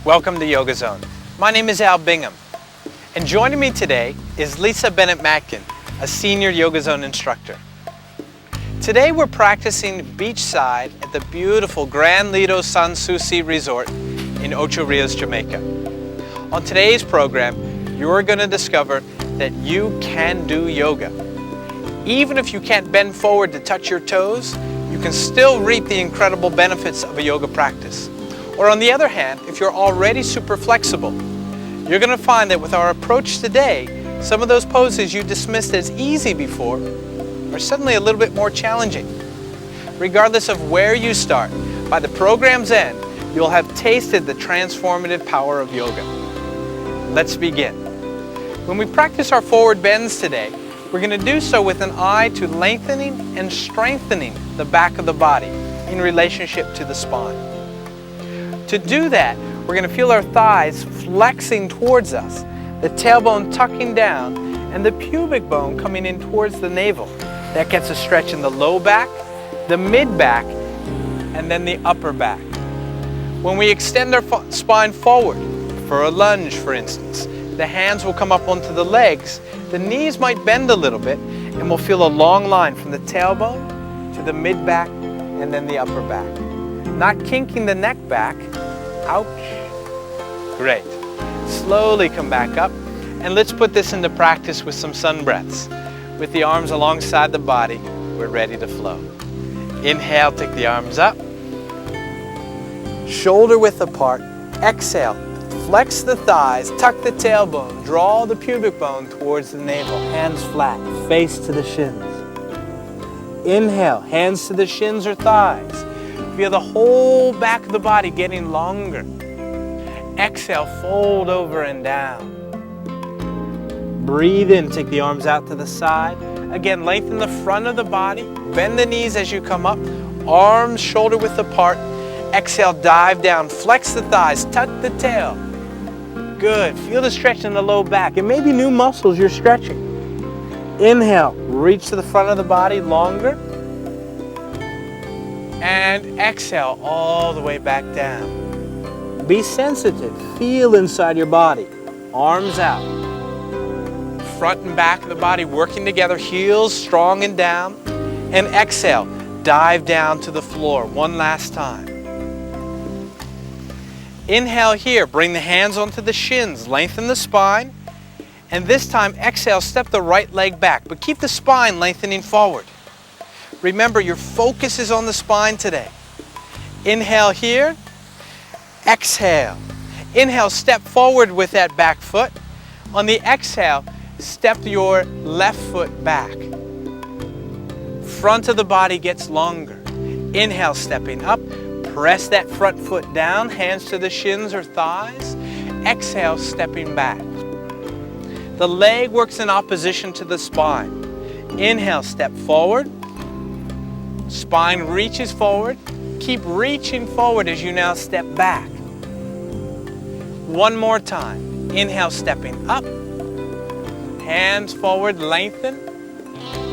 Welcome to Yoga Zone. My name is Al Bingham, and joining me today is Lisa Bennett-Matkin, a senior Yoga Zone instructor. Today we're practicing beachside at the beautiful Gran Lido San Souci Resort in Ocho Rios, Jamaica. On today's program, you're going to discover that you can do yoga. Even if you can't bend forward to touch your toes, you can still reap the incredible benefits of a yoga practice. Or on the other hand, if you're already super flexible, you're going to find that with our approach today, some of those poses you dismissed as easy before are suddenly a little bit more challenging. Regardless of where you start, by the program's end, you'll have tasted the transformative power of yoga. Let's begin. When we practice our forward bends today, we're going to do so with an eye to lengthening and strengthening the back of the body in relationship to the spine. To do that, we're going to feel our thighs flexing towards us, the tailbone tucking down, and the pubic bone coming in towards the navel. That gets a stretch in the low back, the mid back, and then the upper back. When we extend our spine forward, for a lunge for instance, the hands will come up onto the legs, the knees might bend a little bit, and we'll feel a long line from the tailbone to the mid back and then the upper back. Not kinking the neck back. Ouch. Great. Slowly come back up, and let's put this into practice with some sun breaths. With the arms alongside the body, we're ready to flow. Inhale, take the arms up. Shoulder width apart. Exhale. Flex the thighs, tuck the tailbone, draw the pubic bone towards the navel. Hands flat, face to the shins. Inhale, hands to the shins or thighs. Feel the whole back of the body getting longer. Exhale, fold over and down. Breathe in, take the arms out to the side. Again, lengthen the front of the body, bend the knees as you come up, arms shoulder width apart. Exhale, dive down, flex the thighs, tuck the tail. Good. Feel the stretch in the low back. It may be new muscles you're stretching. Inhale, reach to the front of the body longer. And exhale all the way back down. Be sensitive. Feel inside your body. Arms out. Front and back of the body working together. Heels strong and down. And exhale. Dive down to the floor one last time. Inhale here, bring the hands onto the shins, lengthen the spine, and this time exhale, step the right leg back, but keep the spine lengthening forward. Remember, your focus is on the spine today. Inhale here, exhale. Inhale, step forward with that back foot. On the exhale, step your left foot back. Front of the body gets longer. Inhale, stepping up. Press that front foot down, hands to the shins or thighs. Exhale, stepping back. The leg works in opposition to the spine. Inhale, step forward. Spine reaches forward. Keep reaching forward as you now step back. One more time. Inhale, stepping up. Hands forward, lengthen.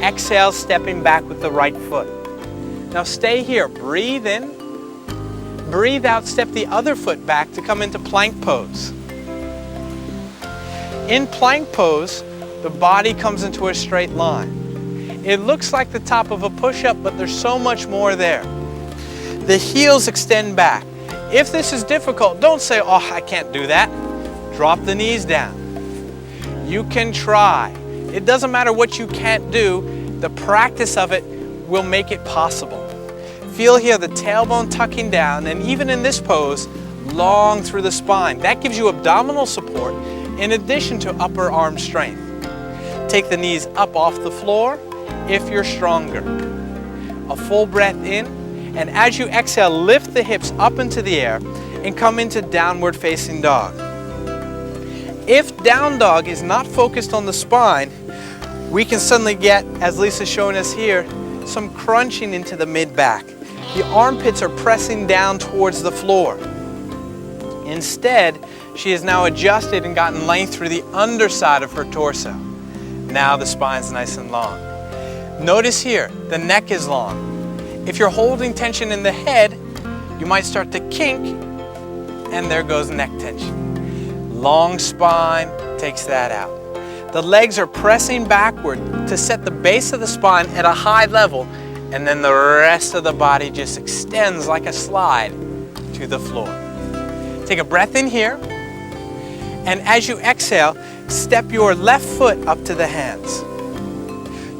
Exhale, stepping back with the right foot. Now stay here. Breathe in. Breathe out, step the other foot back to come into plank pose. In plank pose, the body comes into a straight line. It looks like the top of a push-up, but there's so much more there. The heels extend back. If this is difficult, don't say, oh, I can't do that. Drop the knees down. You can try. It doesn't matter what you can't do, the practice of it will make it possible. Feel here the tailbone tucking down, and even in this pose, long through the spine. That gives you abdominal support in addition to upper arm strength. Take the knees up off the floor if you're stronger. A full breath in, and as you exhale, lift the hips up into the air and come into downward facing dog. If down dog is not focused on the spine, we can suddenly get, as Lisa's showing us here, some crunching into the mid back. The armpits are pressing down towards the floor. Instead, she has now adjusted and gotten length through the underside of her torso. Now the spine's nice and long. Notice here, the neck is long. If you're holding tension in the head, you might start to kink and there goes neck tension. Long spine takes that out. The legs are pressing backward to set the base of the spine at a high level, and then the rest of the body just extends like a slide to the floor. Take a breath in here, and as you exhale, step your left foot up to the hands.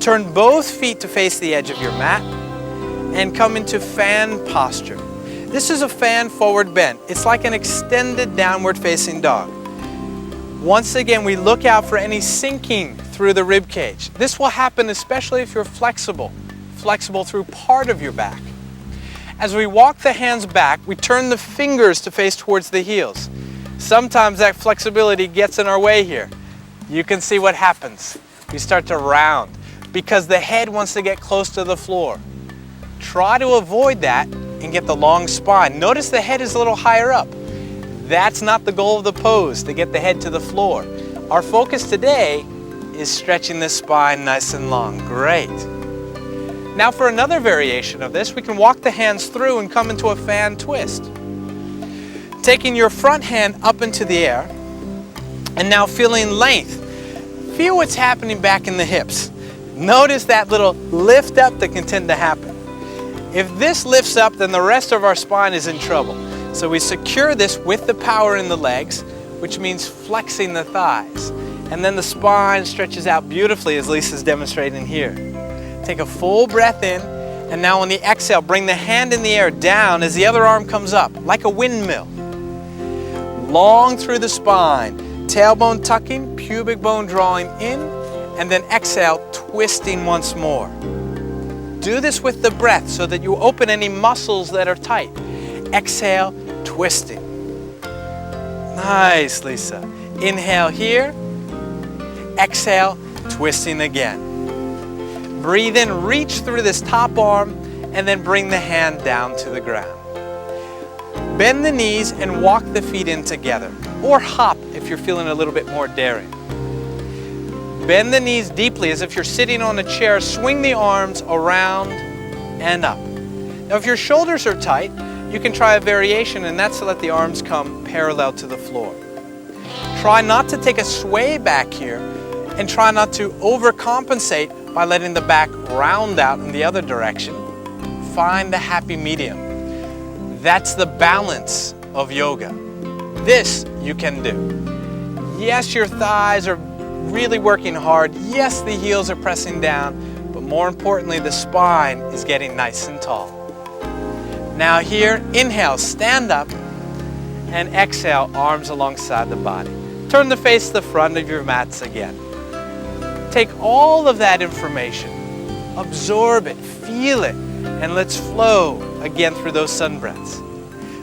Turn both feet to face the edge of your mat and come into fan posture. This is a fan forward bend. It's like an extended downward facing dog. Once again, we look out for any sinking through the rib cage. This will happen especially if you're flexible through part of your back. As we walk the hands back, we turn the fingers to face towards the heels. Sometimes that flexibility gets in our way here. You can see what happens. We start to round because the head wants to get close to the floor. Try to avoid that and get the long spine. Notice the head is a little higher up. That's not the goal of the pose, to get the head to the floor. Our focus today is stretching the spine nice and long. Great. Now for another variation of this, we can walk the hands through and come into a fan twist. Taking your front hand up into the air, and now feeling length. Feel what's happening back in the hips. Notice that little lift up that can tend to happen. If this lifts up, then the rest of our spine is in trouble. So we secure this with the power in the legs, which means flexing the thighs. And then the spine stretches out beautifully, as Lisa's demonstrating here. Take a full breath in, and now on the exhale, bring the hand in the air down as the other arm comes up, like a windmill. Long through the spine, tailbone tucking, pubic bone drawing in, and then exhale, twisting once more. Do this with the breath so that you open any muscles that are tight. Exhale, twisting. Nice, Lisa. Inhale here. Exhale, twisting again. Breathe in, reach through this top arm, and then bring the hand down to the ground. Bend the knees and walk the feet in together, or hop if you're feeling a little bit more daring. Bend the knees deeply as if you're sitting on a chair. Swing the arms around and up. Now if your shoulders are tight, you can try a variation, and that's to let the arms come parallel to the floor. Try not to take a sway back here, and try not to overcompensate by letting the back round out in the other direction. Find the happy medium. That's the balance of yoga. This you can do. Yes, your thighs are really working hard. Yes, the heels are pressing down, but more importantly, the spine is getting nice and tall. Now here, inhale, stand up, and exhale, arms alongside the body. Turn to face the front of your mats again. Take all of that information, absorb it, feel it, and let's flow again through those sun breaths.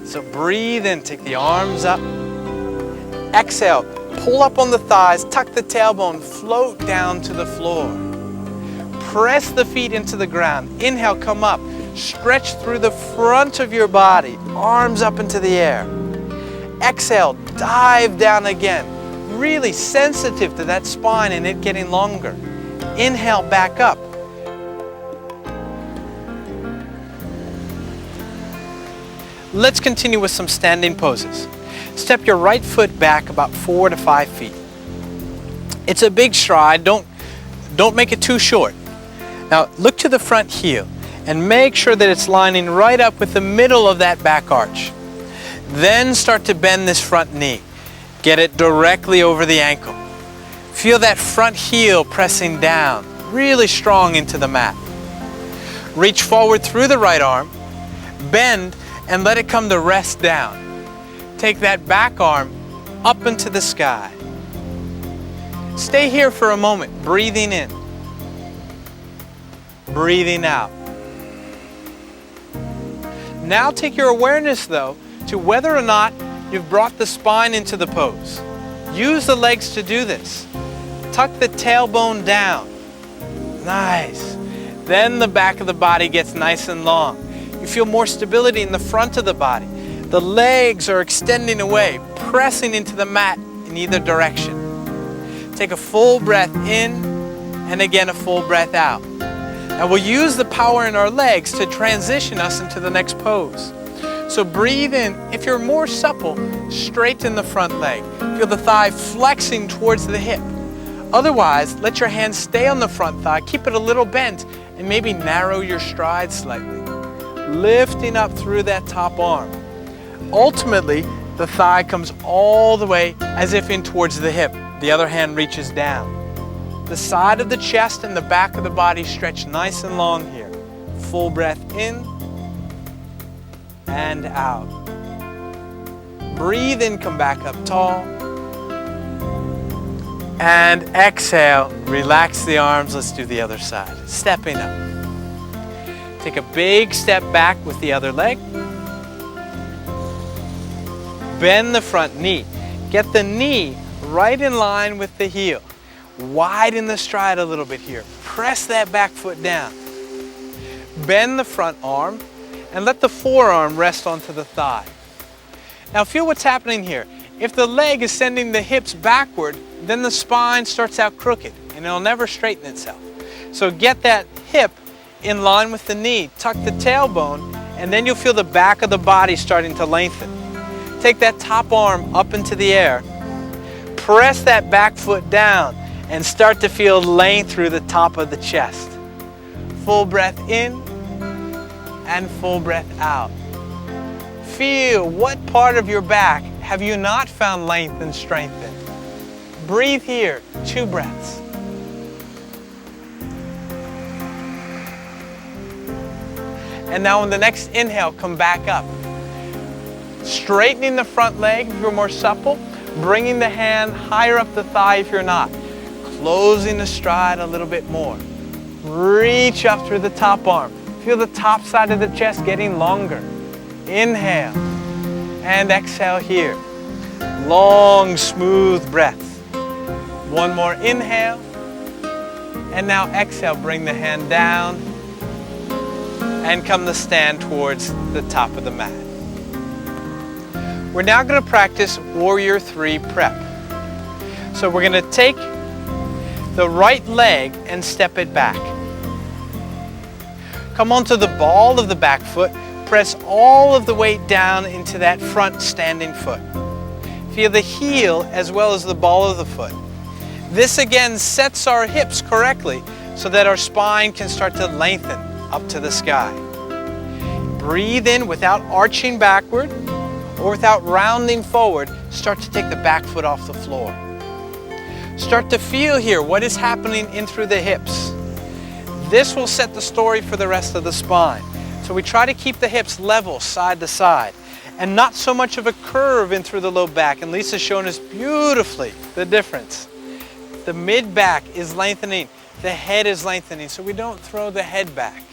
So breathe in, take the arms up. Exhale, pull up on the thighs, tuck the tailbone, float down to the floor. Press the feet into the ground. Inhale, come up. Stretch through the front of your body, arms up into the air. Exhale, dive down again. Really sensitive to that spine and it getting longer. Inhale, back up. Let's continue with some standing poses. Step your right foot back about 4 to 5 feet. It's a big stride, don't make it too short. Now look to the front heel and make sure that it's lining right up with the middle of that back arch. Then start to bend this front knee. Get it directly over the ankle. Feel that front heel pressing down, really strong into the mat. Reach forward through the right arm, bend, and let it come to rest down. Take that back arm up into the sky. Stay here for a moment, breathing in, breathing out. Now take your awareness, though, to whether or not you've brought the spine into the pose. Use the legs to do this. Tuck the tailbone down. Nice. Then the back of the body gets nice and long. You feel more stability in the front of the body. The legs are extending away, pressing into the mat in either direction. Take a full breath in and again a full breath out. Now we'll use the power in our legs to transition us into the next pose. So breathe in. If you're more supple, straighten the front leg. Feel the thigh flexing towards the hip. Otherwise, let your hands stay on the front thigh, keep it a little bent, and maybe narrow your stride slightly, lifting up through that top arm. Ultimately, the thigh comes all the way as if in towards the hip. The other hand reaches down. The side of the chest and the back of the body stretch nice and long here. Full breath in and out. Breathe in, come back up tall. And exhale, relax the arms. Let's do the other side. Stepping up. Take a big step back with the other leg. Bend the front knee. Get the knee right in line with the heel. Widen the stride a little bit here. Press that back foot down. Bend the front arm and let the forearm rest onto the thigh. Now feel what's happening here. If the leg is sending the hips backward, then the spine starts out crooked and it'll never straighten itself. So get that hip in line with the knee, tuck the tailbone, and then you'll feel the back of the body starting to lengthen. Take that top arm up into the air, press that back foot down, and start to feel length through the top of the chest. Full breath in and full breath out. Feel what part of your back have you not found length and strength in. Breathe here, 2 breaths. And now on the next inhale, come back up. Straightening the front leg if you're more supple, bringing the hand higher up the thigh if you're not. Closing the stride a little bit more. Reach up through the top arm. Feel the top side of the chest getting longer. Inhale and exhale here. Long, smooth breaths. One more inhale. And now exhale, bring the hand down and come to stand towards the top of the mat. We're now going to practice Warrior 3 prep. So we're going to take the right leg and step it back. Come onto the ball of the back foot. Press all of the weight down into that front standing foot. Feel the heel as well as the ball of the foot. This again sets our hips correctly so that our spine can start to lengthen up to the sky. Breathe in without arching backward or without rounding forward. Start to take the back foot off the floor. Start to feel here what is happening in through the hips. This will set the story for the rest of the spine. So we try to keep the hips level side to side and not so much of a curve in through the low back. And Lisa's shown us beautifully the difference. The mid back is lengthening, the head is lengthening, so we don't throw the head back.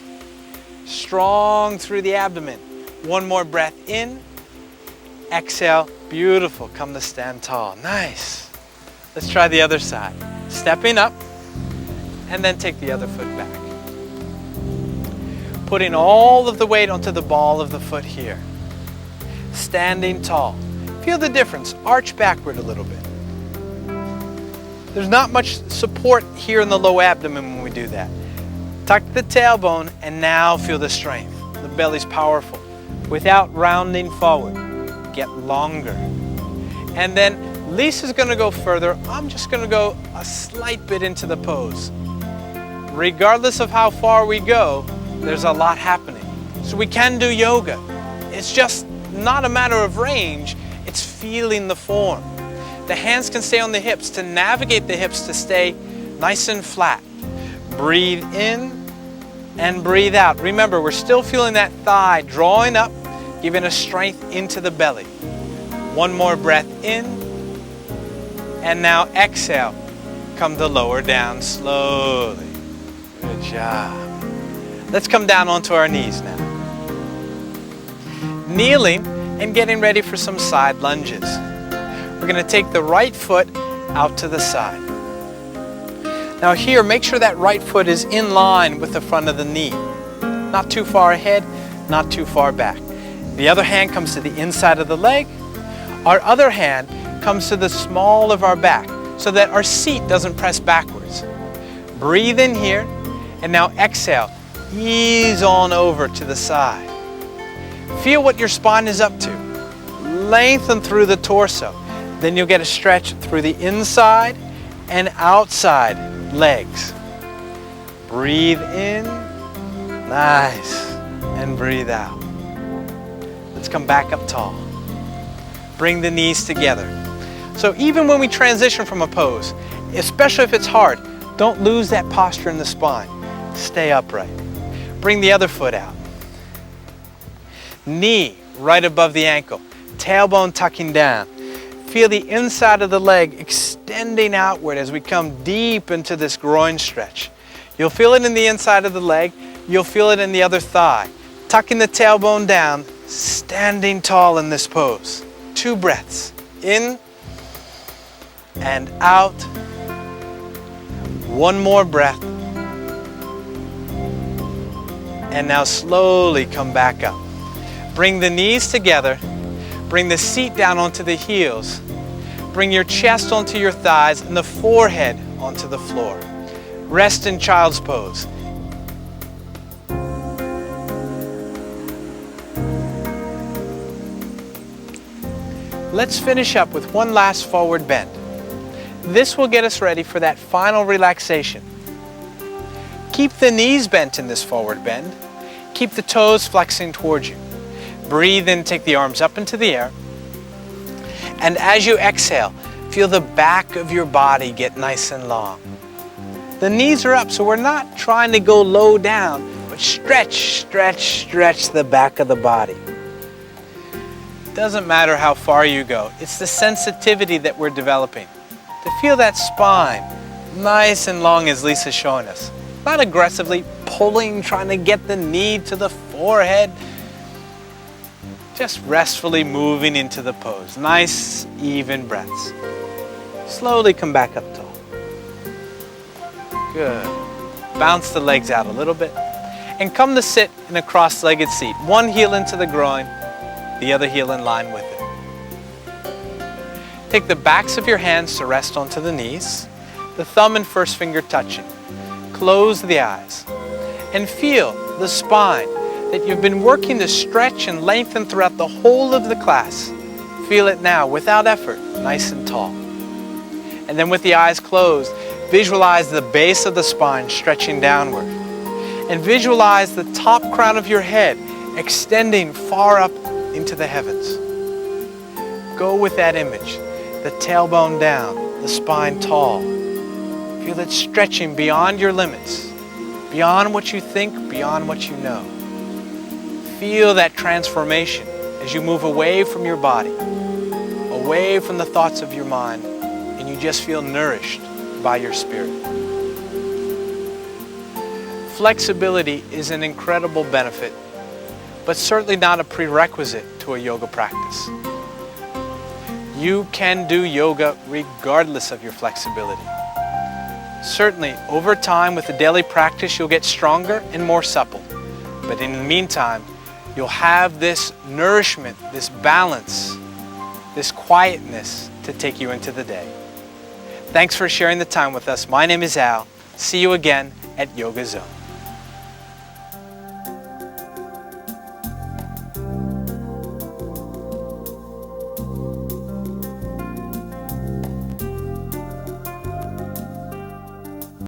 Strong through the abdomen. One more breath in, exhale, beautiful, come to stand tall, nice. Let's try the other side. Stepping up and then take the other foot back. Putting all of the weight onto the ball of the foot here. Standing tall. Feel the difference, arch backward a little bit. There's not much support here in the low abdomen when we do that. Tuck the tailbone and now feel the strength. The belly's powerful. Without rounding forward, get longer. And then Lisa's going to go further. I'm just going to go a slight bit into the pose. Regardless of how far we go, there's a lot happening. So we can do yoga. It's just not a matter of range, it's feeling the form. The hands can stay on the hips to navigate the hips to stay nice and flat. Breathe in and breathe out. Remember, we're still feeling that thigh drawing up, giving us strength into the belly. One more breath in, and now exhale. Come to lower down slowly. Good job. Let's come down onto our knees now. Kneeling and getting ready for some side lunges. We're going to take the right foot out to the side. Now here, make sure that right foot is in line with the front of the knee. Not too far ahead, not too far back. The other hand comes to the inside of the leg. Our other hand comes to the small of our back so that our seat doesn't press backwards. Breathe in here and now exhale. Ease on over to the side. Feel what your spine is up to. Lengthen through the torso. Then you'll get a stretch through the inside and outside legs. Breathe in. Nice. And breathe out. Let's come back up tall. Bring the knees together. So even when we transition from a pose, especially if it's hard, don't lose that posture in the spine. Stay upright. Bring the other foot out. Knee right above the ankle. Tailbone tucking down. Feel the inside of the leg extending outward as we come deep into this groin stretch. You'll feel it in the inside of the leg. You'll feel it in the other thigh. Tucking the tailbone down, standing tall in this pose. 2 breaths. In and out. 1 more breath. And now slowly come back up. Bring the knees together. Bring the seat down onto the heels. Bring your chest onto your thighs and the forehead onto the floor. Rest in child's pose. Let's finish up with one last forward bend. This will get us ready for that final relaxation. Keep the knees bent in this forward bend. Keep the toes flexing towards you. Breathe in, take the arms up into the air. And as you exhale, feel the back of your body get nice and long. The knees are up, so we're not trying to go low down, but stretch, stretch, stretch the back of the body. Doesn't matter how far you go, it's the sensitivity that we're developing. To feel that spine nice and long as Lisa's showing us. Not aggressively pulling, trying to get the knee to the forehead. Just restfully moving into the pose. Nice, even breaths. Slowly come back up tall. Good. Bounce the legs out a little bit. And come to sit in a cross-legged seat. One heel into the groin, the other heel in line with it. Take the backs of your hands to rest onto the knees. The thumb and first finger touching. Close the eyes. And feel the spine that you've been working to stretch and lengthen throughout the whole of the class. Feel it now without effort, nice and tall. And then with the eyes closed, visualize the base of the spine stretching downward. And visualize the top crown of your head extending far up into the heavens. Go with that image, the tailbone down, the spine tall. Feel it stretching beyond your limits, beyond what you think, beyond what you know. Feel that transformation as you move away from your body, away from the thoughts of your mind, and you just feel nourished by your spirit. Flexibility is an incredible benefit, but certainly not a prerequisite to a yoga practice. You can do yoga regardless of your flexibility. Certainly, over time with the daily practice, you'll get stronger and more supple. But in the meantime, you'll have this nourishment, this balance, this quietness to take you into the day. Thanks for sharing the time with us. My name is Al. See you again at Yoga Zone.